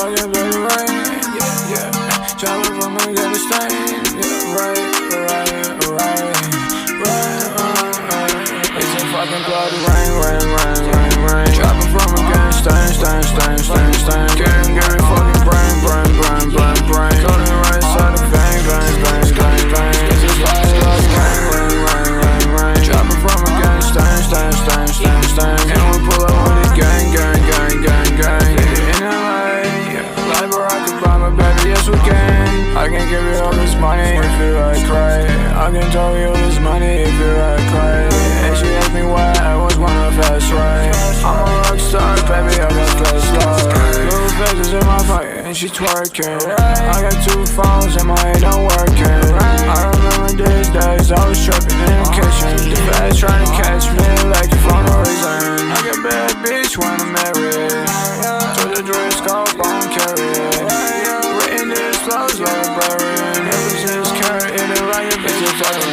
fucking bloody rain. Yeah. Travel from a get a stain. Yeah, right. It's a fucking bloody rain. Trapping from a gang, stain. Can't get me fucking brain. Cutting right side of bang. It's a fucking bloody rain. Trapping from a gang, stain. And we pull up with the gang. In LA, like Barack Obama, baby, yes we can. I can give you all this money if you like cry. I can tell you all this money if you like cry. And she asked me why I was wanna fast right. I'm a rock star, baby, I got fast love. Little faces in my pocket and she twerking. I got 2 phones and my head not working. I remember these days I was trapping in the kitchen. The feds trying to catch me like for no reason. I got bad bitch when I'm married. To the dress scope, I don't carry it. Written these flows like a barbarian. Ever since carry it like a bitch, it's like a